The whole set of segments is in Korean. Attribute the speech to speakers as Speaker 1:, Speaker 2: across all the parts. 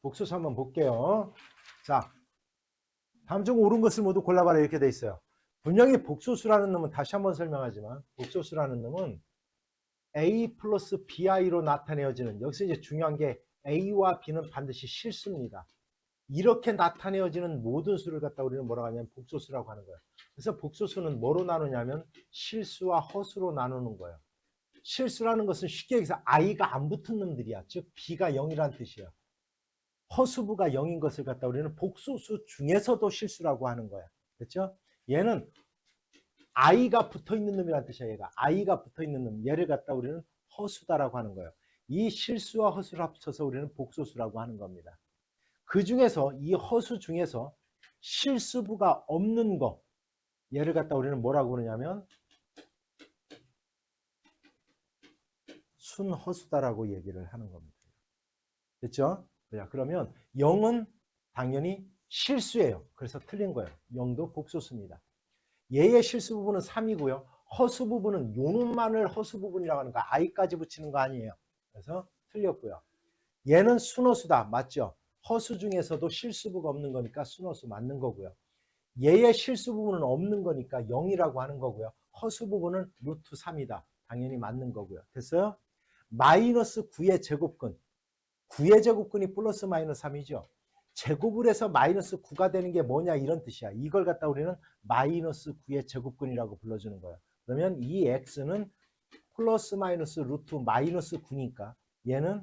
Speaker 1: 복소수 한번 볼게요. 자, 다음 중 옳은 것을 모두 골라봐라 이렇게 돼 있어요. 분명히 복소수라는 놈은 다시 한번 설명하지만 복소수라는 놈은 A 플러스 BI로 나타내어지는, 여기서 이제 중요한 게 A와 B는 반드시 실수입니다. 이렇게 나타내어지는 모든 수를 갖다 우리는 뭐라고 하냐면 복소수라고 하는 거예요. 그래서 복소수는 뭐로 나누냐면 실수와 허수로 나누는 거예요. 실수라는 것은 쉽게 얘기해서 I가 안 붙은 놈들이야. 즉 B가 0이란 뜻이에요. 허수부가 0인 것을 갖다 우리는 복소수 중에서도 실수라고 하는 거야. 그렇죠? 얘는 I가 붙어있는 놈이란 뜻이야. 얘가 I가 붙어있는 놈, 얘를 갖다 우리는 허수다라고 하는 거예요. 이 실수와 허수를 합쳐서 우리는 복소수라고 하는 겁니다. 그 중에서 이 허수 중에서 실수부가 없는 거, 얘를 갖다 우리는 뭐라고 그러냐면 순허수다라고 얘기를 하는 겁니다. 됐죠? 그러면 0은 당연히 실수예요. 그래서 틀린 거예요. 0도 복소수입니다. 얘의 실수 부분은 3이고요. 허수 부분은 요 놈만을 허수 부분이라고 하는 거, I까지 붙이는 거 아니에요. 그래서 틀렸고요. 얘는 순허수다. 맞죠? 허수 중에서도 실수부가 없는 거니까 순허수 맞는 거고요. 얘의 실수 부분은 없는 거니까 0이라고 하는 거고요. 허수 부분은 루트 3이다. 당연히 맞는 거고요. 됐어요? 마이너스 9의 제곱근. 9의 제곱근이 플러스 마이너스 3이죠. 제곱을 해서 마이너스 9가 되는 게 뭐냐 이런 뜻이야. 이걸 갖다 우리는 마이너스 9의 제곱근이라고 불러주는 거예요. 그러면 이 x는 플러스 마이너스 루트 마이너스 9니까 얘는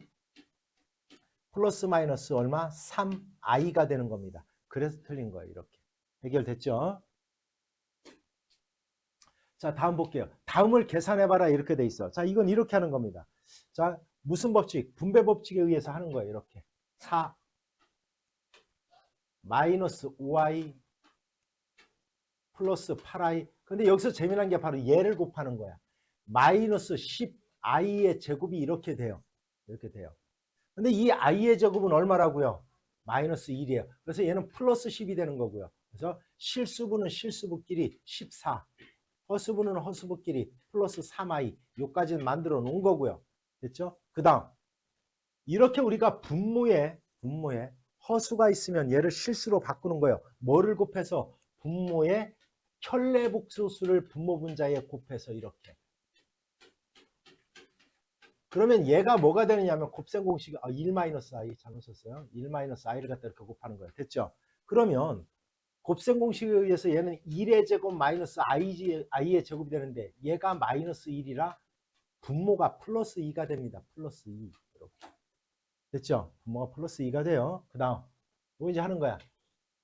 Speaker 1: 플러스 마이너스 얼마? 3i가 되는 겁니다. 그래서 틀린 거예요. 이렇게. 해결됐죠? 자, 다음 볼게요. 다음을 계산해봐라 이렇게 돼 있어. 자, 이건 이렇게 하는 겁니다. 자, 무슨 법칙? 분배 법칙에 의해서 하는 거예요. 이렇게. 4 마이너스 5i 플러스 8i. 근데 여기서 재미난 게 바로 얘를 곱하는 거야. 마이너스 10i의 제곱이 이렇게 돼요. 이렇게 돼요. 근데 이 i의 제곱은 얼마라고요? 마이너스 1이에요. 그래서 얘는 플러스 10이 되는 거고요. 그래서 실수부는 실수부끼리 14, 허수부는 허수부끼리 플러스 3i, 요까지는 만들어 놓은 거고요. 됐죠? 그 다음 이렇게 우리가 분모에 허수가 있으면 얘를 실수로 바꾸는 거예요. 뭐를 곱해서? 분모에 현례복소수를 분모 분자에 곱해서 이렇게. 그러면 얘가 뭐가 되느냐면 곱셈 공식 1-i 잘못 썼어요. 1-i를 갖다 이렇게 곱하는 거예요. 됐죠? 그러면 곱셈 공식에 의해서 얘는 1의 제곱 마이너스 i의 제곱이 되는데 얘가 마이너스 1이라 분모가 플러스 2가 됩니다. 플러스 2. 이렇게. 됐죠? 분모가 플러스 2가 돼요. 그 다음 뭐 이제 하는 거야?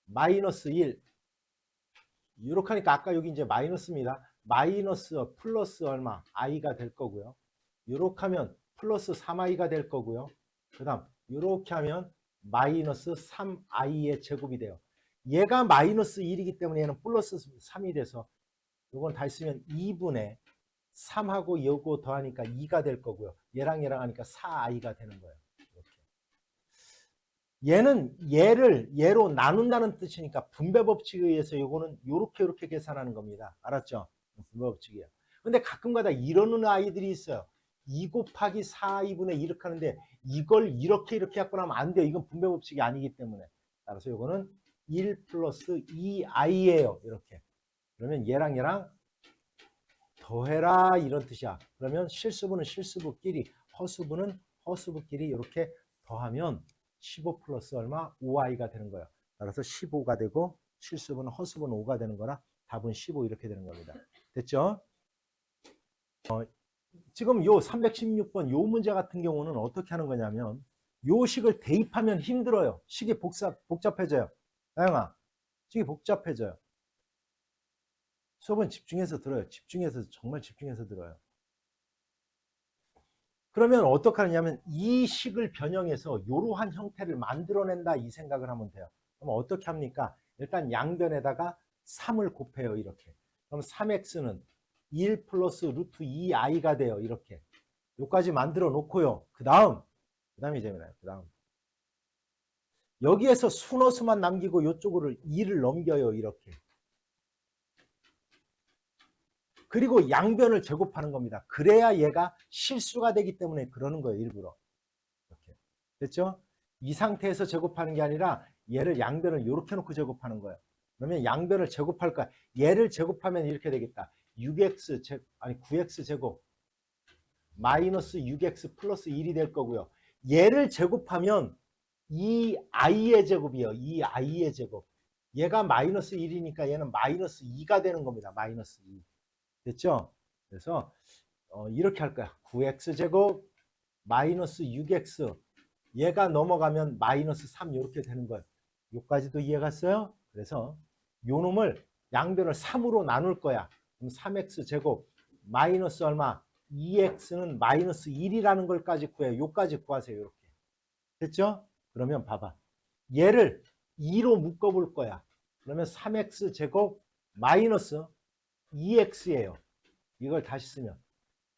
Speaker 1: 마이너스 1. 이렇게 하니까 아까 여기 이제 마이너스입니다. 마이너스 플러스 얼마? i가 될 거고요. 이렇게 하면 플러스 3i가 될 거고요. 그 다음 이렇게 하면 마이너스 3i의 제곱이 돼요. 얘가 마이너스 1이기 때문에 얘는 플러스 3이 돼서 이건 다 있으면 2분의 3하고 요거 더하니까 2가 될 거고요. 얘랑 하니까 4i가 되는 거예요. 얘는 얘로 나눈다는 뜻이니까 분배 법칙에 의해서 요거는 요렇게 계산하는 겁니다. 알았죠? 분배 법칙이에요. 근데 가끔가다 이러는 아이들이 있어요. 2 곱하기 4, 2분의 이렇게 하는데 이걸 이렇게 갖고 나면 안 돼요. 이건 분배 법칙이 아니기 때문에. 따라서 요거는 1 플러스 2i예요. 이렇게. 그러면 얘랑 더해라 이런 뜻이야. 그러면 실수부는 실수부끼리, 허수부는 허수부끼리 이렇게 더하면 15 플러스 얼마? 5i가 되는 거예요. 따라서 15가 되고 실수부는 허수부는 5가 되는 거라 답은 15 이렇게 되는 겁니다. 됐죠? 지금 요 316번 요 문제 같은 경우는 어떻게 하는 거냐면 요 식을 대입하면 힘들어요. 식이 복잡해져요. 다영아, 식이 복잡해져요. 수업은 집중해서 들어요. 정말 집중해서 들어요. 그러면 어떻게 하느냐면 이 식을 변형해서 이러한 형태를 만들어낸다 이 생각을 하면 돼요. 그럼 어떻게 합니까? 일단 양변에다가 3을 곱해요. 이렇게. 그럼 3x는 1 플러스 루트 2i가 돼요. 이렇게. 요까지 만들어 놓고요. 그 다음이 재미나요. 그 다음. 여기에서 순허수만 남기고 이쪽으로 2를 넘겨요. 이렇게. 그리고 양변을 제곱하는 겁니다. 그래야 얘가 실수가 되기 때문에 그러는 거예요. 일부러. 이렇게. 됐죠? 이 상태에서 제곱하는 게 아니라 얘를 양변을 이렇게 놓고 제곱하는 거예요. 그러면 양변을 제곱할 거야. 얘를 제곱하면 이렇게 되겠다. 6x 아니 9x 제곱 마이너스 6x 플러스 1이 될 거고요. 얘를 제곱하면 이 i의 제곱이에요. 이 i의 제곱. 얘가 마이너스 1이니까 얘는 마이너스 2가 되는 겁니다. 마이너스 2. 됐죠? 그래서 이렇게 할 거야. 9x 제곱 마이너스 6x 얘가 넘어가면 마이너스 3 이렇게 되는 거예요. 요까지도 이해 갔어요? 그래서 요 놈을 양변을 3으로 나눌 거야. 그럼 3x 제곱 마이너스 얼마? 2x는 마이너스 1이라는 걸까지 구해요. 요까지 구하세요. 이렇게. 됐죠? 그러면 봐봐. 얘를 2로 묶어볼 거야. 그러면 3x 제곱 마이너스 2x예요. 이걸 다시 쓰면.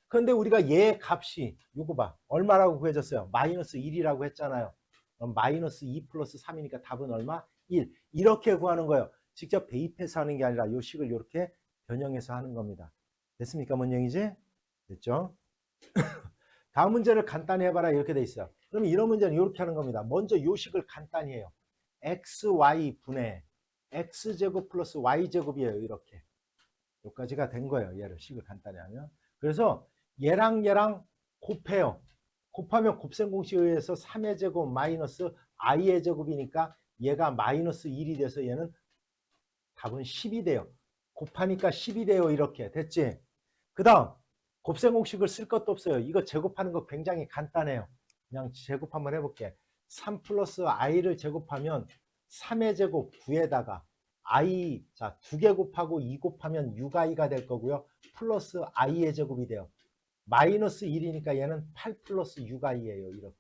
Speaker 1: 그런데 우리가 얘 값이 요거 봐. 얼마라고 구해졌어요? 마이너스 1이라고 했잖아요. 그럼 마이너스 2 플러스 3이니까 답은 얼마? 1. 이렇게 구하는 거예요. 직접 대입해서 하는 게 아니라 요 식을 이렇게 변형해서 하는 겁니다. 됐습니까? 뭔 얘기지? 됐죠? 다음 문제를 간단히 해봐라 이렇게 돼 있어요. 그럼 이런 문제는 이렇게 하는 겁니다. 먼저 요 식을 간단히 해요. xy 분의 x제곱 플러스 y제곱이에요. 이렇게. 여기까지가 된 거예요. 얘를 식을 간단히 하면. 그래서 얘랑 얘랑 곱해요. 곱하면 곱셈 공식에 의해서 3의 제곱 마이너스 i의 제곱이니까 얘가 마이너스 1이 돼서 얘는 답은 10이 돼요. 곱하니까 10이 돼요. 이렇게 됐지? 그 다음 곱셈 공식을 쓸 것도 없어요. 이거 제곱하는 거 굉장히 간단해요. 그냥 제곱 한번 해볼게. 3 플러스 i를 제곱하면 3의 제곱 9에다가 i 자 2개 곱하고 2 곱하면 6i가 될 거고요. 플러스 i의 제곱이 돼요. 마이너스 1이니까 얘는 8 플러스 6i예요. 이렇게.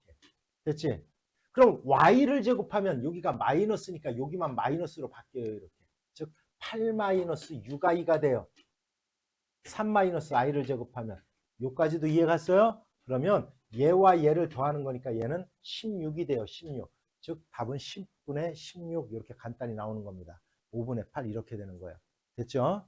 Speaker 1: 됐지? 그럼 y를 제곱하면 여기가 마이너스니까 여기만 마이너스로 바뀌어요. 이렇게. 즉 8 마이너스 6i가 돼요. 3 마이너스 i를 제곱하면 요까지도 이해 갔어요? 그러면 얘와 얘를 더하는 거니까 얘는 16이 돼요. 16. 즉 답은 10분의 16 이렇게 간단히 나오는 겁니다. 5분의 8 이렇게 되는 거예요. 됐죠?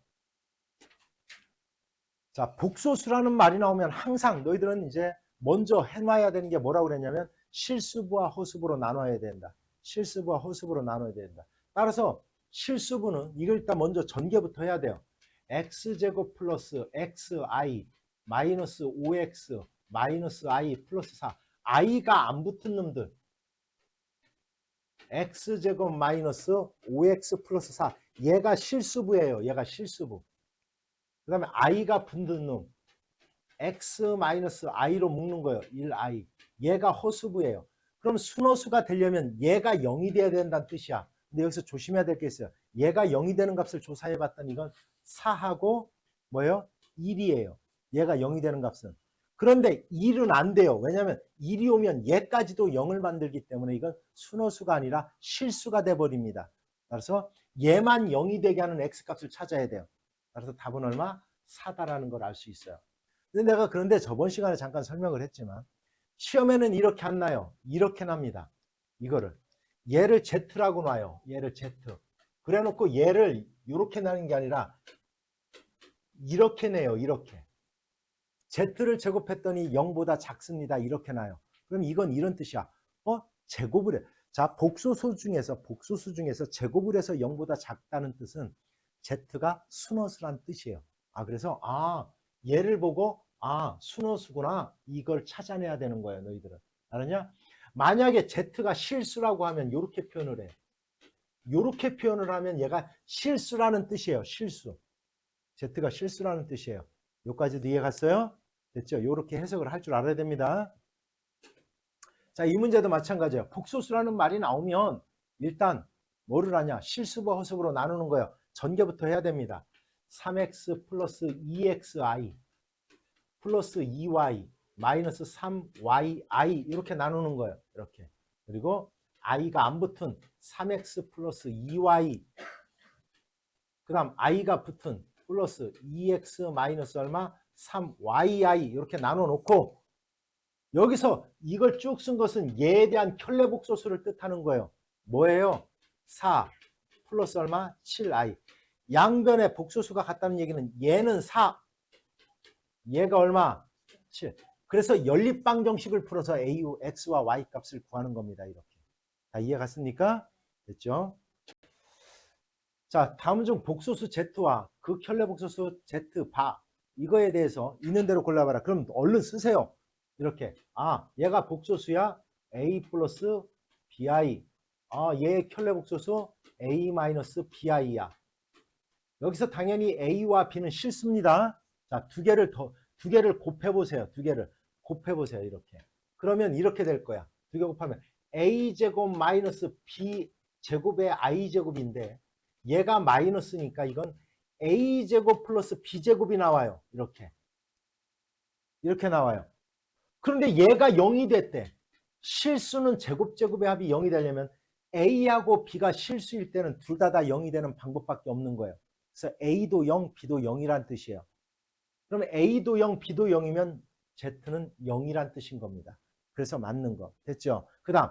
Speaker 1: 자, 복소수라는 말이 나오면 항상 너희들은 이제 먼저 해놔야 되는 게 뭐라고 그랬냐면 실수부와 허수부로 나눠야 된다. 실수부와 허수부로 나눠야 된다. 따라서 실수부는 이걸 일단 먼저 전개부터 해야 돼요. x제곱 플러스 xi 마이너스 5x 마이너스 i 플러스 4 i가 안 붙은 놈들 x제곱 마이너스 5x 플러스 4 얘가 실수부예요. 얘가 실수부. 그 다음에 i가 붙는 놈 x 마이너스 i로 묶는 거예요. 1i. 얘가 허수부예요. 그럼 순허수가 되려면 얘가 0이 돼야 된다는 뜻이야. 근데 여기서 조심해야 될 게 있어요. 얘가 0이 되는 값을 조사해 봤더니 이건 4하고 뭐예요? 1이에요. 얘가 0이 되는 값은. 그런데 1은 안 돼요. 왜냐하면 1이 오면 얘까지도 0을 만들기 때문에 이건 순허수가 아니라 실수가 돼버립니다. 따라서 얘만 0이 되게 하는 x값을 찾아야 돼요. 따라서 답은 얼마? 4다라는 걸 알 수 있어요. 근데 내가 그런데 저번 시간에 잠깐 설명을 했지만 시험에는 이렇게 안 나요. 이렇게 납니다. 이거를. 얘를 Z라고 놔요. 얘를 Z. 그래 놓고 얘를 이렇게 나는 게 아니라 이렇게 내요. 이렇게. Z를 제곱했더니 0보다 작습니다. 이렇게 나요. 그럼 이건 이런 뜻이야. 제곱을 해. 자, 복소수 중에서 제곱을 해서 0보다 작다는 뜻은 Z가 순허수란 뜻이에요. 그래서 얘를 보고 순허수구나. 이걸 찾아내야 되는 거예요. 너희들은. 알았냐? 만약에 Z가 실수라고 하면 이렇게 표현을 해. 이렇게 표현을 하면 얘가 실수라는 뜻이에요. 실수. Z가 실수라는 뜻이에요. 여기까지도 이해 갔어요? 됐죠? 이렇게 해석을 할 줄 알아야 됩니다. 자, 이 문제도 마찬가지예요. 복소수라는 말이 나오면 일단 뭐를 하냐? 실수부 허수부로 나누는 거예요. 전개부터 해야 됩니다. 3x 플러스 2xi 플러스 2y 마이너스 3yi 이렇게 나누는 거예요. 이렇게. 그리고 i가 안 붙은 3x 플러스 2y 그 다음 i가 붙은 플러스 2x 마이너스 얼마? 3yi 이렇게 나눠 놓고 여기서 이걸 쭉 쓴 것은 얘에 대한 켤레복소수를 뜻하는 거예요. 뭐예요? 4 플러스 얼마? 7i. 양변의 복소수가 같다는 얘기는 얘는 4, 얘가 얼마? 7. 그래서 연립방정식을 풀어서 x와 y 값을 구하는 겁니다. 이렇게. 다 이해 갔습니까? 됐죠? 자, 다음 중 복소수 Z와 극혈례 복소수 Z 바 이거에 대해서 있는 대로 골라봐라. 그럼 얼른 쓰세요. 이렇게. 아, 얘가 복소수야. A 플러스 BI. 아, 얘의 혈례 복소수 A 마이너스 BI야. 여기서 당연히 A와 B는 실수입니다. 자, 두 개를 곱해보세요. 두 개를 곱해보세요. 이렇게. 그러면 이렇게 될 거야. 두 개 곱하면 A제곱 마이너스 B제곱의 I제곱인데 얘가 마이너스니까 이건 A제곱 플러스 B제곱이 나와요. 이렇게. 이렇게 나와요. 그런데 얘가 0이 됐대. 실수는 제곱제곱의 합이 0이 되려면 A하고 B가 실수일 때는 둘 다 0이 되는 방법밖에 없는 거예요. 그래서 A도 0, B도 0이란 뜻이에요. 그러면 A도 0, B도 0이면 Z는 0이란 뜻인 겁니다. 그래서 맞는 거. 됐죠? 그 다음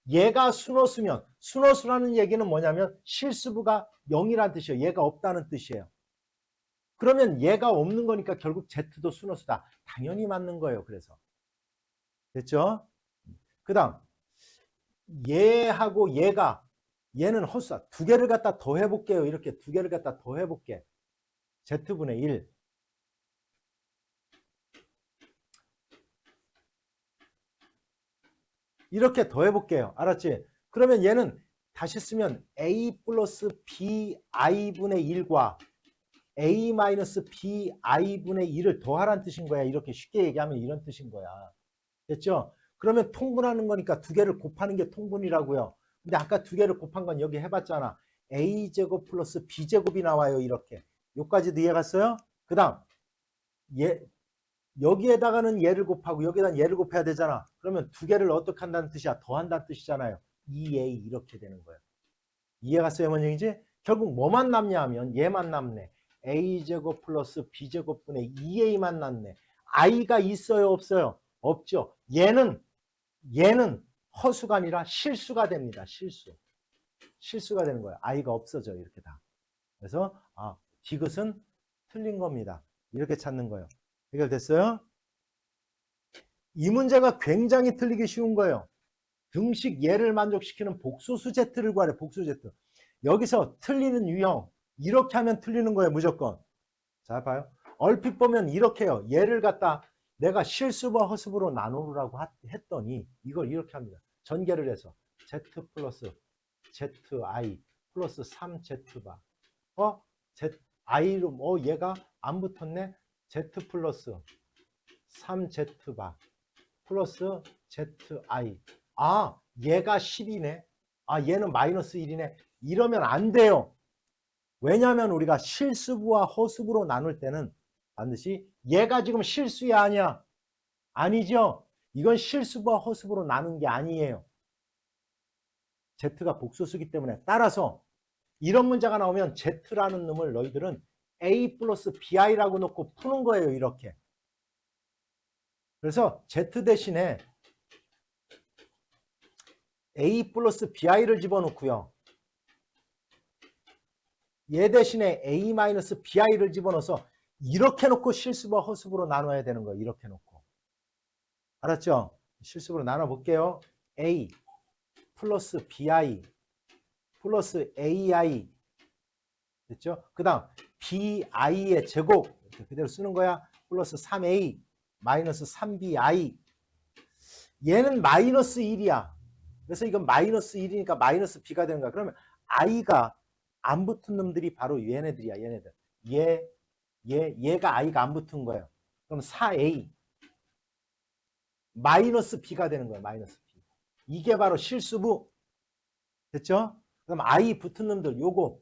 Speaker 1: 얘가 순호수면 순호수라는 얘기는 뭐냐면 실수부가 0이란 뜻이에요. 얘가 없다는 뜻이에요. 그러면 얘가 없는 거니까 결국 Z도 순호수다. 당연히 맞는 거예요. 그래서. 됐죠? 그 다음 얘하고 얘는 허수다. 두 개를 갖다 더해 볼게요. 이렇게 두 개를 갖다 더해 볼게. Z분의 1. 이렇게 더해 볼게요. 알았지? 그러면 얘는 다시 쓰면 A 플러스 BI분의 1과 A 마이너스 BI분의 1을 더하라는 뜻인 거야. 이렇게 쉽게 얘기하면 이런 뜻인 거야. 됐죠? 그러면 통분하는 거니까 두 개를 곱하는 게 통분이라고요. 근데 아까 두 개를 곱한 건 여기 해봤잖아. A제곱 플러스 B제곱이 나와요. 이렇게. 여기까지도 이해 갔어요? 그 다음 여기에다가는 얘를 곱하고 여기에다가 얘를 곱해야 되잖아. 그러면 두 개를 어떻게 한다는 뜻이야? 더한다는 뜻이잖아요. 2A 이렇게 되는 거예요. 이해 갔어요? 뭔 얘기지? 결국 뭐만 남냐 하면 얘만 남네. A제곱 플러스 B제곱분의 2A만 남네. I가 있어요? 없어요? 없죠. 얘는 허수가 아니라 실수가 됩니다. 실수가 되는 거예요. I가 없어져 이렇게 다. 그래서 디귿은 틀린 겁니다. 이렇게 찾는 거예요. 해결됐어요? 이 문제가 굉장히 틀리기 쉬운 거예요. 등식 예를 만족시키는 복소수 Z를 구하래. 복소수 Z. 여기서 틀리는 유형 이렇게 하면 틀리는 거예요. 무조건. 자 봐요. 얼핏 보면 이렇게 해요. 얘를 갖다 내가 실수와 허수부로 나누라고 했더니 이걸 이렇게 합니다. 전개를 해서 Z 플러스 ZI 플러스 3Z바 I로 얘가 안 붙었네. Z 플러스 3Z바 플러스 ZI. 얘가 10이네. 얘는 마이너스 1이네. 이러면 안 돼요. 왜냐하면 우리가 실수부와 허수부로 나눌 때는 반드시 얘가 지금 실수야 아니야? 아니죠. 이건 실수부와 허수부로 나눈 게 아니에요. Z가 복소수기 때문에 따라서 이런 문제가 나오면 Z라는 놈을 너희들은 A 플러스 BI라고 놓고 푸는 거예요. 이렇게. 그래서 Z 대신에 A 플러스 BI를 집어넣고요. 얘 대신에 A 마이너스 BI를 집어넣어서 이렇게 놓고 실수부와 허수부로 나눠야 되는 거예요. 이렇게 놓고. 알았죠? 실수부로 나눠볼게요. A 플러스 BI 플러스 AI 됐죠? 그 다음 BI의 제곱 이렇게 그대로 쓰는 거야. 플러스 3A 마이너스 3BI 얘는 마이너스 1이야. 그래서 이건 마이너스 1이니까 마이너스 B가 되는 거야. 그러면 I가 안 붙은 놈들이 바로 얘네들이야. 얘네들. 얘가 I가 안 붙은 거예요. 그럼 4A 마이너스 B가 되는 거예요. 마이너스 B. 이게 바로 실수부. 됐죠? 그럼 I 붙은 놈들 요거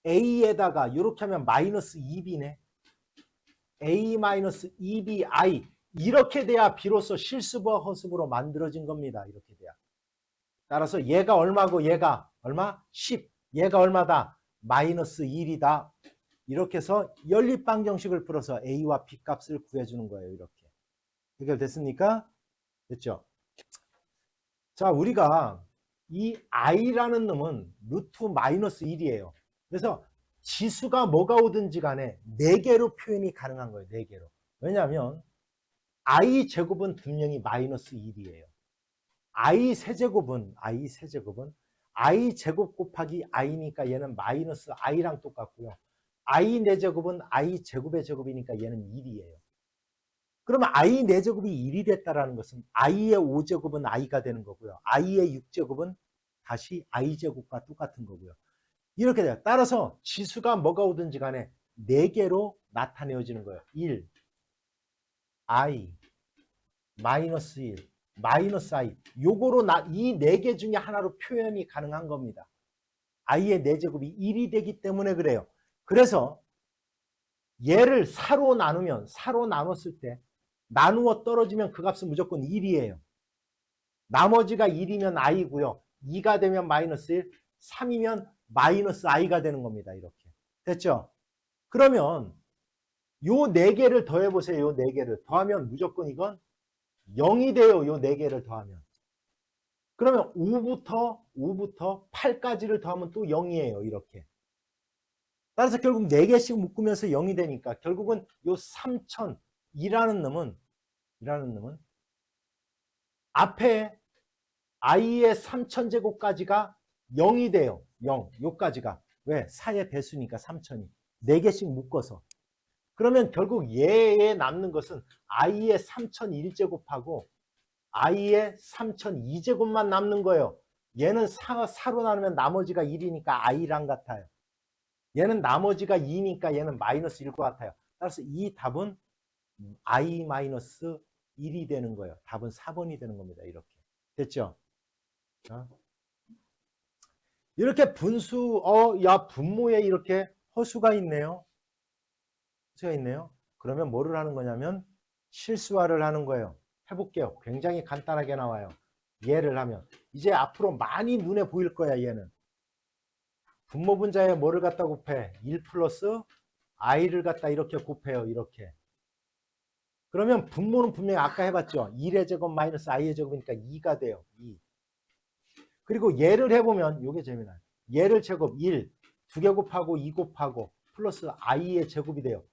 Speaker 1: A에다가 이렇게 하면 마이너스 2B네. A 마이너스 2BI 이렇게 돼야 비로소 실수부와 허수부로 만들어진 겁니다. 이렇게 돼야. 따라서 얘가 얼마고 얘가 얼마? 10. 얘가 얼마다? 마이너스 1이다. 이렇게 해서 연립방정식을 풀어서 A와 B 값을 구해주는 거예요. 이렇게. 해결됐습니까? 됐죠? 자, 우리가 이 I라는 놈은 루트 마이너스 1이에요. 그래서 지수가 뭐가 오든지 간에 4개로 표현이 가능한 거예요. 4개로. 왜냐하면 I 제곱은 분명히 마이너스 1이에요. I 세제곱은 I 제곱 곱하기 I니까 얘는 마이너스 I랑 똑같고요. I 4제곱은 I 제곱의 제곱이니까 얘는 1이에요. 그러면 I 4제곱이 1이 됐다라는 것은 I의 5제곱은 I가 되는 거고요. I의 6제곱은 다시 I제곱과 똑같은 거고요. 이렇게 돼요. 따라서 지수가 뭐가 오든지 간에 4개로 나타내어지는 거예요. 1, I, 마이너스 1, 마이너스 I. 요거로 이 4개 중에 하나로 표현이 가능한 겁니다. I의 4제곱이 1이 되기 때문에 그래요. 그래서 얘를 4로 나눴을 때 나누어 떨어지면 그 값은 무조건 1이에요. 나머지가 1이면 I고요. 2가 되면 마이너스 1, 3이면 마이너스 I가 되는 겁니다. 이렇게. 됐죠? 그러면 요 4개를 더해보세요. 요 4개를. 더하면 무조건 이건 0이 돼요. 요 4개를 더하면. 그러면 5부터 8까지를 더하면 또 0이에요. 이렇게. 따라서 결국 4개씩 묶으면서 0이 되니까 결국은 요 3000이라는 놈은 앞에 i의 3000제곱까지가 0이 돼요. 0. 요까지가. 왜? 4의 배수니까 3000이. 4개씩 묶어서. 그러면 결국 얘에 남는 것은 i의 3001제곱하고 i의 3002제곱만 남는 거예요. 얘는 4로 나누면 나머지가 1이니까 i랑 같아요. 얘는 나머지가 2니까 얘는 마이너스 1과 같아요. 따라서 이 답은 i-1이 되는 거예요. 답은 4번이 되는 겁니다. 이렇게. 됐죠? 이렇게 분수, 야, 분모에 이렇게 허수가 있네요. 그러면 뭐를 하는 거냐면 실수화를 하는 거예요. 해볼게요. 굉장히 간단하게 나와요. 얘를 하면. 이제 앞으로 많이 눈에 보일 거야, 얘는. 분모 분자에 뭐를 갖다 곱해? 1 플러스 i를 갖다 이렇게 곱해요. 이렇게. 그러면 분모는 분명히 아까 해봤죠. 1의 제곱 마이너스 i의 제곱이니까 2가 돼요. 2. 그리고 얘를 해보면 이게 재미나요. 얘를 제곱 1, 2개 곱하고 2 곱하고 플러스 i의 제곱이 돼요.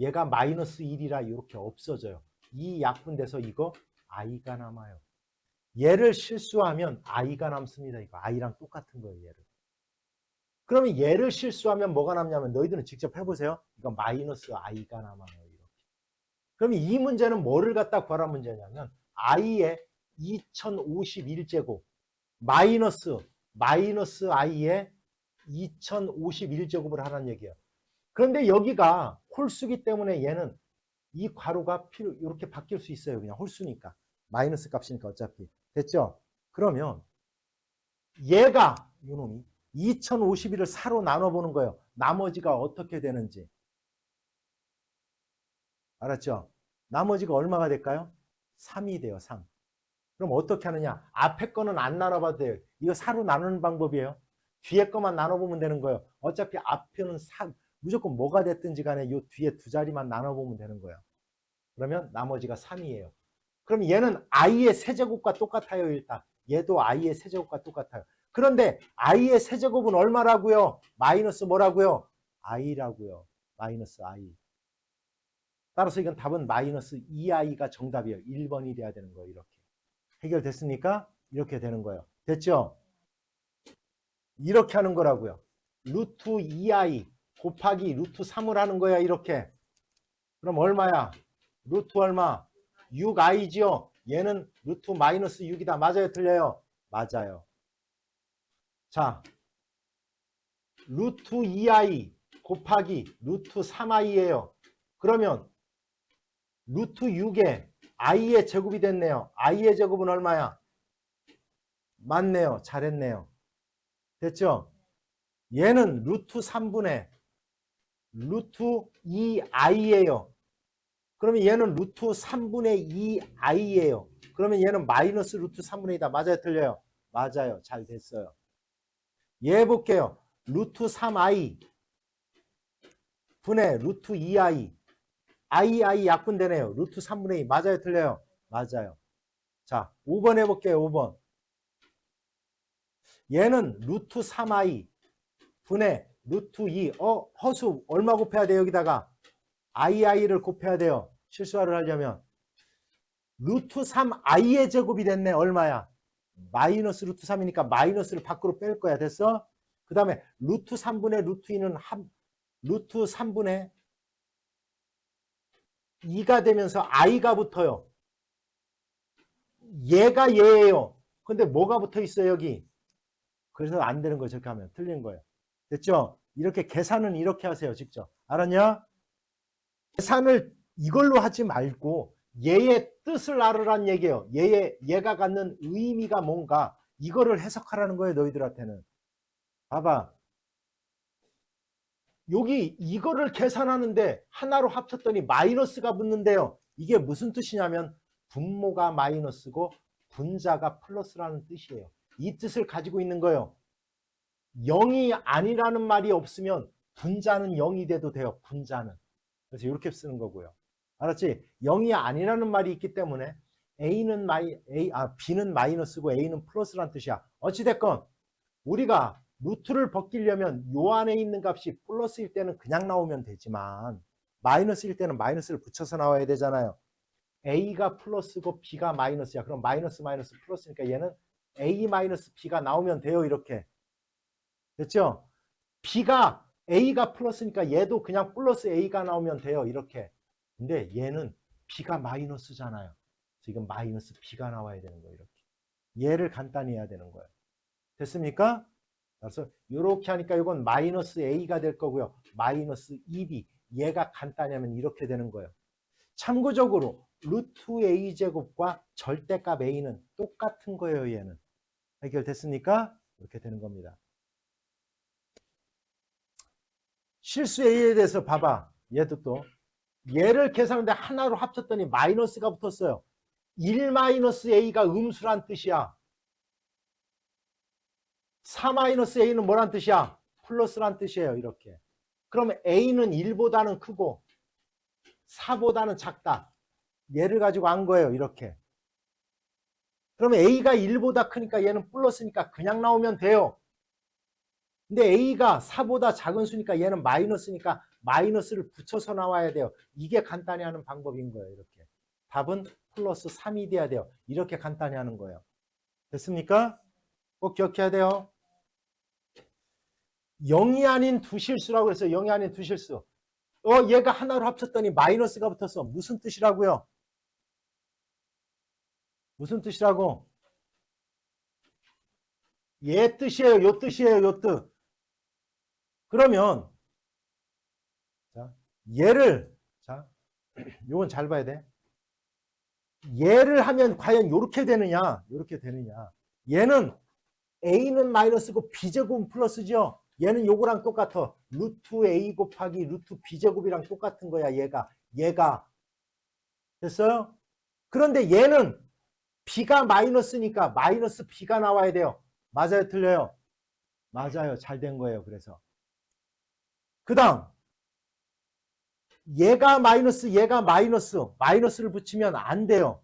Speaker 1: 얘가 마이너스 1이라 이렇게 없어져요. 이 약분돼서 이거 i가 남아요. 얘를 실수하면 i가 남습니다. 이거 i랑 똑같은 거예요. 얘를. 그러면 얘를 실수하면 뭐가 남냐면 너희들은 직접 해보세요. 이거 마이너스 i가 남아요. 이렇게. 그러면 이 문제는 뭐를 갖다 구하라는 문제냐면 i의 2051제곱 마이너스 i의 2051제곱을 하라는 얘기예요. 그런데 여기가 홀수기 때문에 얘는 이 괄호가 이렇게 바뀔 수 있어요. 그냥 홀수니까. 마이너스 값이니까 어차피. 됐죠? 그러면 얘가 이놈이 2051을 4로 나눠보는 거예요. 나머지가 어떻게 되는지. 알았죠? 나머지가 얼마가 될까요? 3이 돼요. 3. 그럼 어떻게 하느냐? 앞에 거는 안 나눠봐도 돼요. 이거 4로 나누는 방법이에요. 뒤에 거만 나눠보면 되는 거예요. 어차피 앞에는 3, 무조건 뭐가 됐든지 간에 이 뒤에 두 자리만 나눠보면 되는 거예요. 그러면 나머지가 3이에요. 그럼 얘는 i의 세제곱과 똑같아요. 일단 얘도 i의 세제곱과 똑같아요. 그런데 i의 세제곱은 얼마라고요? 마이너스 뭐라고요? i라고요. 마이너스 i. 따라서 이건 답은 마이너스 2i가 정답이에요. 1번이 돼야 되는 거예요. 이렇게. 해결됐습니까? 이렇게 되는 거예요. 됐죠? 이렇게 하는 거라고요. 루트 2i 곱하기 루트 3을 하는 거야. 이렇게. 그럼 얼마야? 루트 얼마? 6i지요. 얘는 루트 마이너스 6이다. 맞아요? 틀려요? 맞아요. 자, 루트 2i 곱하기 루트 3i예요. 그러면 루트 6에 i의 제곱이 됐네요. i의 제곱은 얼마야? 맞네요. 잘했네요. 됐죠? 얘는 루트 3분의 루트 2i예요. 그러면 얘는 루트 3분의 2i예요. 그러면 얘는 마이너스 루트 3분의 2다. 맞아요? 틀려요? 맞아요. 잘 됐어요. 얘 볼게요. 루트 3i 분의 루트 2i i 약분되네요. 루트 3분의 2 맞아요? 틀려요? 맞아요. 자, 5번 해볼게요. 5번. 얘는 루트 3i 분의 루트 2 허수 얼마 곱해야 돼요? 여기다가 i를 곱해야 돼요. 실수화를 하려면 루트 3i의 제곱이 됐네. 얼마야? 마이너스 루트 3이니까 마이너스를 밖으로 뺄 거야. 됐어? 그 다음에 루트 3분의 루트 2는 루트 3분의 2가 되면서 i가 붙어요. 얘가 얘예요. 근데 뭐가 붙어 있어요, 여기? 그래서 안 되는 거죠. 저렇게 하면 틀린 거예요. 됐죠? 이렇게 계산은 이렇게 하세요, 직접. 알았냐? 계산을 이걸로 하지 말고 얘의 뜻을 알으란 얘기예요. 얘가 갖는 의미가 뭔가 이거를 해석하라는 거예요, 너희들한테는. 봐봐. 여기 이거를 계산하는데 하나로 합쳤더니 마이너스가 붙는데요. 이게 무슨 뜻이냐면 분모가 마이너스고 분자가 플러스라는 뜻이에요. 이 뜻을 가지고 있는 거예요. 0이 아니라는 말이 없으면 분자는 0이 돼도 돼요. 분자는. 그래서 이렇게 쓰는 거고요. 알았지? 0이 아니라는 말이 있기 때문에 B는 마이너스고 A는 플러스라는 뜻이야. 어찌됐건 우리가 루트를 벗기려면 요 안에 있는 값이 플러스일 때는 그냥 나오면 되지만 마이너스일 때는 마이너스를 붙여서 나와야 되잖아요. A가 플러스고 B가 마이너스야. 그럼 마이너스 마이너스 플러스니까 얘는 A 마이너스 B가 나오면 돼요. 이렇게. 됐죠? A가 플러스니까 얘도 그냥 플러스 A가 나오면 돼요. 이렇게. 근데 얘는 B가 마이너스잖아요. 지금 마이너스 B가 나와야 되는 거예요. 이렇게. 얘를 간단히 해야 되는 거예요. 됐습니까? 그래서 이렇게 하니까 이건 마이너스 A가 될 거고요. 마이너스 2B. 얘가 간단히 하면 이렇게 되는 거예요. 참고적으로 루트 A제곱과 절대값 A는 똑같은 거예요. 얘는. 해결됐습니까? 이렇게 되는 겁니다. 실수 A에 대해서 봐봐. 얘도 또. 얘를 계산하는데 하나로 합쳤더니 마이너스가 붙었어요. 1-A가 음수란 뜻이야. 4-A는 뭐란 뜻이야? 플러스란 뜻이에요. 이렇게. 그러면 A는 1보다는 크고 4보다는 작다. 얘를 가지고 한 거예요. 이렇게. 그러면 A가 1보다 크니까 얘는 플러스니까 그냥 나오면 돼요. 근데 A가 4보다 작은 수니까 얘는 마이너스니까 마이너스를 붙여서 나와야 돼요. 이게 간단히 하는 방법인 거예요. 이렇게. 답은 플러스 3이 돼야 돼요. 이렇게 간단히 하는 거예요. 됐습니까? 꼭 기억해야 돼요. 0이 아닌 두 실수라고 해서 0이 아닌 두 실수. 얘가 하나로 합쳤더니 마이너스가 붙었어. 무슨 뜻이라고요? 무슨 뜻이라고? 얘 뜻이에요. 요 뜻이에요. 요 뜻. 그러면 자, 얘를 요건 잘 봐야 돼. 얘를 하면 과연 이렇게 되느냐? 이렇게 되느냐? 얘는 A는 마이너스고 B제곱은 플러스죠? 얘는 요거랑 똑같아. 루트 A 곱하기 루트 B제곱이랑 똑같은 거야. 얘가. 됐어요? 그런데 얘는 B가 마이너스니까 마이너스 B가 나와야 돼요. 맞아요? 틀려요? 맞아요. 잘 된 거예요. 그래서. 그 다음 얘가 마이너스를 붙이면 안 돼요.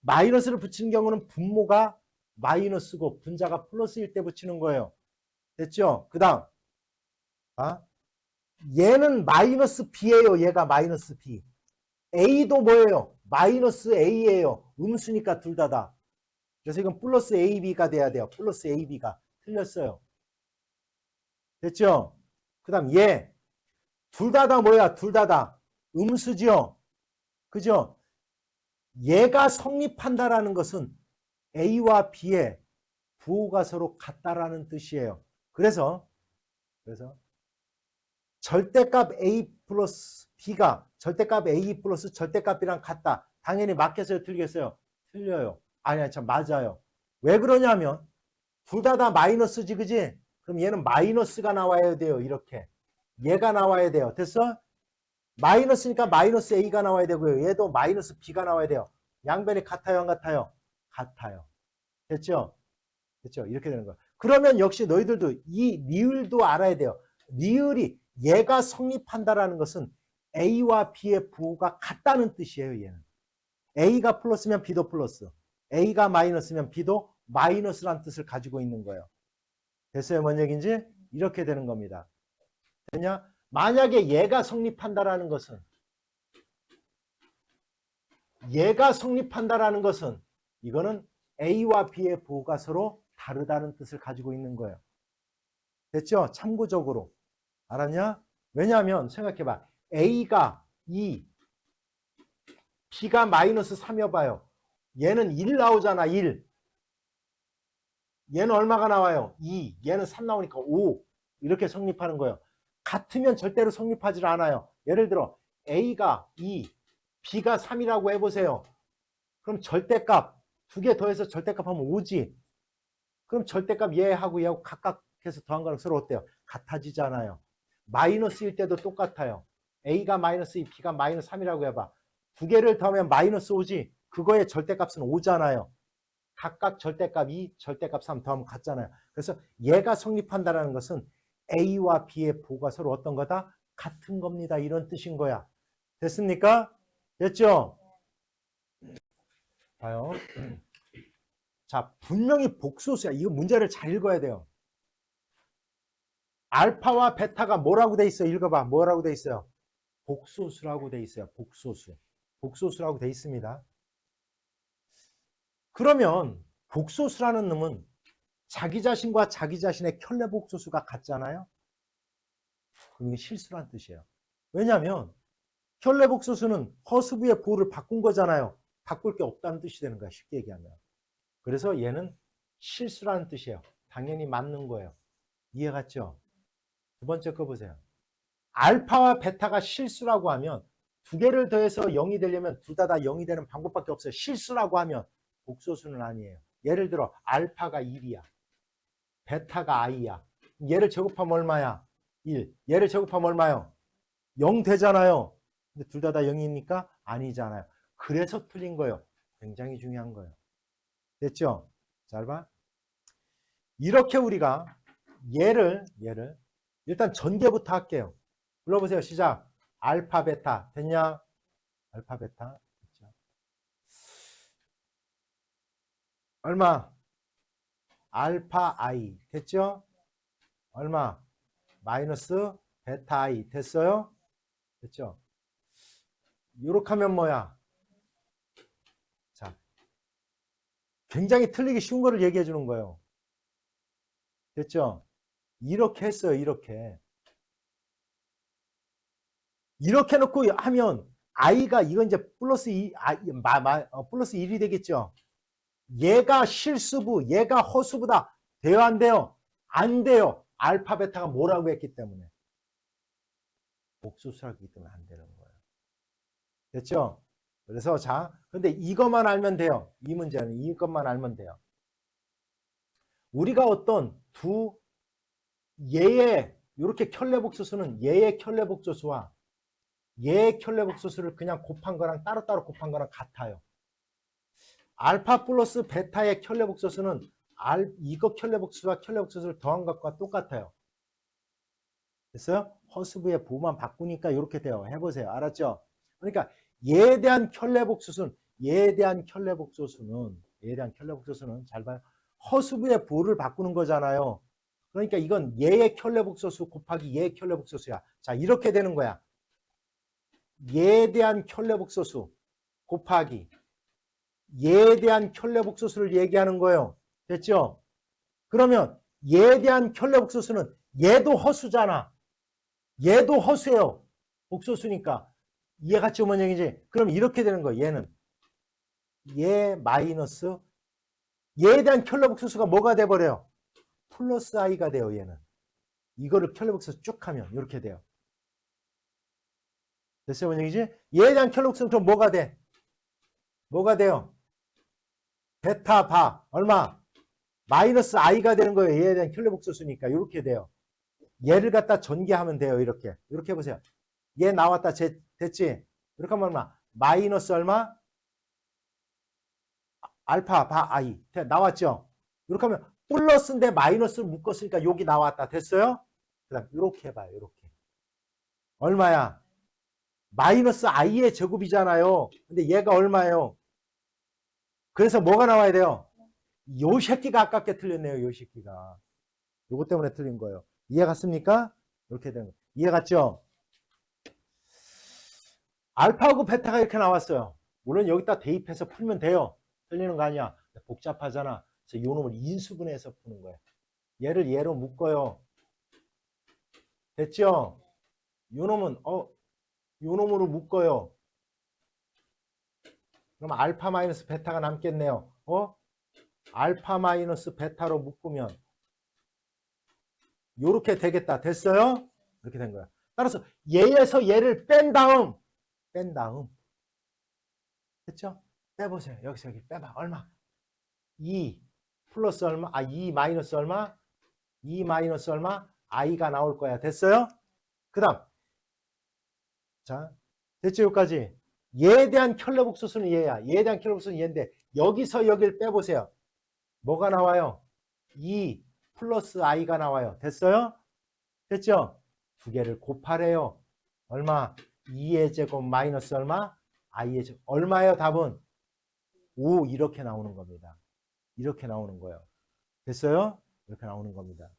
Speaker 1: 마이너스를 붙이는 경우는 분모가 마이너스고 분자가 플러스일 때 붙이는 거예요. 됐죠? 그 다음 얘는 마이너스 B예요. 얘가 마이너스 B. A도 뭐예요? 마이너스 A예요. 음수니까 둘 다다. 그래서 이건 플러스 AB가 돼야 돼요. 플러스 AB가. 틀렸어요. 됐죠? 그 다음 얘. 둘 다다 뭐야? 둘 다다. 음수죠? 그죠? 얘가 성립한다라는 것은 A와 B의 부호가 서로 같다라는 뜻이에요. 그래서 절대값 A 플러스 B가 절대값 A 플러스 절대값이랑 같다. 당연히 맞겠어요? 틀리겠어요? 틀려요. 아니야, 참 맞아요. 왜 그러냐면 둘 다 마이너스지, 그지? 그럼 얘는 마이너스가 나와야 돼요. 이렇게. 얘가 나와야 돼요. 됐어? 마이너스니까 마이너스 A가 나와야 되고요. 얘도 마이너스 B가 나와야 돼요. 양변이 같아요, 안 같아요? 같아요. 됐죠? 됐죠? 이렇게 되는 거야. 그러면 역시 너희들도 이 리을도 알아야 돼요. 리을이 얘가 성립한다라는 것은 A와 B의 부호가 같다는 뜻이에요. 얘는. A가 플러스면 B도 플러스. A가 마이너스면 B도 마이너스란 뜻을 가지고 있는 거예요. 됐어요? 뭔 얘기인지? 이렇게 되는 겁니다. 됐냐? 만약에 얘가 성립한다라는 것은 얘가 성립한다라는 것은 이거는 A와 B의 부호가 서로 다르다는 뜻을 가지고 있는 거예요. 됐죠? 참고적으로. 알았냐? 왜냐하면 생각해봐. A가 2, B가 마이너스 3이어봐요. 얘는 1 나오잖아. 1. 얘는 얼마가 나와요? 2. 얘는 3 나오니까 5. 이렇게 성립하는 거예요. 같으면 절대로 성립하지 않아요. 예를 들어 A가 2, B가 3이라고 해보세요. 그럼 절대값 두 개 더해서 절대값 하면 5지. 그럼 절대값 얘하고 얘하고 각각 해서 더한 거랑 서로 어때요? 같아지잖아요. 마이너스일 때도 똑같아요. A가 마이너스 2, B가 마이너스 3이라고 해봐. 두 개를 더하면 마이너스 5지. 그거의 절대값은 5잖아요. 각각 절대값 2, 절대값 3 더하면 같잖아요. 그래서 얘가 성립한다는 것은 A와 B의 부호가 서로 어떤 거다? 같은 겁니다. 이런 뜻인 거야. 됐습니까? 됐죠? 봐요. 자, 분명히 복소수야. 이거 문제를 잘 읽어야 돼요. 알파와 베타가 뭐라고 돼 있어요? 읽어봐. 뭐라고 돼 있어요? 복소수라고 돼 있어요. 복소수. 복소수라고 돼 있습니다. 그러면 복소수라는 놈은 자기 자신과 자기 자신의 켤레 복소수가 같잖아요. 그럼 이게 실수란 뜻이에요. 왜냐하면 켤레 복소수는 허수부의 부호를 바꾼 거잖아요. 바꿀 게 없다는 뜻이 되는 거야. 쉽게 얘기하면. 그래서 얘는 실수라는 뜻이에요. 당연히 맞는 거예요. 이해 갔죠? 두 번째 거 보세요. 알파와 베타가 실수라고 하면 두 개를 더해서 0이 되려면 둘 다 0이 되는 방법밖에 없어요. 실수라고 하면 복소수는 아니에요. 예를 들어 알파가 1이야. 베타가 i야. 얘를 제곱하면 얼마야? 1. 얘를 제곱하면 얼마요? 0 되잖아요. 근데 둘 다 0이니까 아니잖아요. 그래서 틀린 거예요. 굉장히 중요한 거예요. 됐죠? 잘 봐. 이렇게 우리가 얘를 일단 전개부터 할게요. 불러보세요. 시작. 알파 베타 됐냐? 알파 베타 됐죠? 얼마? 알파 i 됐죠? 얼마? 마이너스 베타 i 됐어요? 됐죠? 이렇게 하면 뭐야? 자, 굉장히 틀리기 쉬운 거를 얘기해 주는 거예요. 됐죠? 이렇게 했어요. 이렇게 놓고 하면 i가 이건 이제 플러스 2, 플러스 1이 되겠죠? 얘가 실수부, 얘가 허수부다. 돼요, 안 돼요? 안 돼요. 알파, 베타가 뭐라고 했기 때문에. 복수수라기 때문에 안 되는 거예요. 됐죠? 그래서 자, 근데 이것만 알면 돼요. 이 문제는 이것만 알면 돼요. 우리가 어떤 두 얘의 이렇게 켤레복소수는 얘의 켤레복소수와 얘의 켤레복소수를 그냥 곱한 거랑 따로따로 곱한 거랑 같아요. 알파 플러스 베타의 켤레복소수는 이거 켤레복소수와 켤레복소수를 더한 것과 똑같아요. 됐어요? 허수부의 부호만 바꾸니까 이렇게 돼요. 해보세요. 알았죠? 그러니까 얘에 대한 켤레복소수는 잘 봐요. 허수부의 부호를 바꾸는 거잖아요. 그러니까 이건 얘의 켤레복소수 곱하기 얘의 켤레복소수야. 자, 이렇게 되는 거야. 얘에 대한 켤레복소수 곱하기 얘에 대한 켤레복소수를 얘기하는 거예요. 됐죠? 그러면 얘에 대한 켤레복소수는 얘도 허수잖아. 얘도 허수예요. 복소수니까. 얘같이 오만형이지. 그럼 이렇게 되는 거예요. 얘는. 얘 마이너스 얘에 대한 켤레복소수가 뭐가 돼버려요? 플러스 i가 돼요. 얘는. 이거를 켤레복소수 쭉 하면 이렇게 돼요. 됐어요? 원형이지? 얘에 대한 켤레복소수는 좀 뭐가 돼? 뭐가 돼요? 베타 바 얼마? 마이너스 i가 되는 거예요. 얘에 대한 켤레복소수니까 이렇게 돼요. 얘를 갖다 전개하면 돼요. 이렇게 해보세요. 얘 나왔다. 됐지? 이렇게 하면 얼마? 마이너스 얼마? 알파 바 i 나왔죠? 이렇게 하면 플러스인데 마이너스를 묶었으니까 여기 나왔다. 됐어요? 그 다음 이렇게 해봐요. 이렇게 얼마야? 마이너스 i의 제곱이잖아요. 근데 얘가 얼마예요? 그래서 뭐가 나와야 돼요? 요 새끼가 아깝게 틀렸네요. 요 새끼가. 요거 때문에 틀린 거예요. 이해 갔습니까? 이렇게 되는 거예요. 이해 갔죠? 알파하고 베타가 이렇게 나왔어요. 물론 여기다 대입해서 풀면 돼요. 틀리는 거 아니야. 복잡하잖아. 그래서 요 놈을 인수분해해서 푸는 거야. 얘를 얘로 묶어요. 됐죠? 요 놈은 요 놈으로 묶어요. 그럼 알파 마이너스 베타가 남겠네요. 알파 마이너스 베타로 묶으면 요렇게 되겠다. 됐어요? 이렇게 된 거야. 따라서 얘에서 얘를 뺀 다음 됐죠? 빼보세요. 여기서 여기 빼봐. 얼마? 2 플러스 얼마? 2 마이너스 얼마? 2 마이너스 얼마? i가 나올 거야. 됐어요? 그 다음 자 됐죠? 여기까지. 얘에 대한 켤레복소수는 얘야. 얘에 대한 켤레복소수는 얘인데 여기서 여기를 빼보세요. 뭐가 나와요? 2 플러스 i가 나와요. 됐어요? 됐죠? 두 개를 곱하래요. 얼마? 2의 제곱 마이너스 얼마? i의 제곱. 얼마예요? 답은 5 이렇게 나오는 겁니다. 이렇게 나오는 거예요. 됐어요? 이렇게 나오는 겁니다.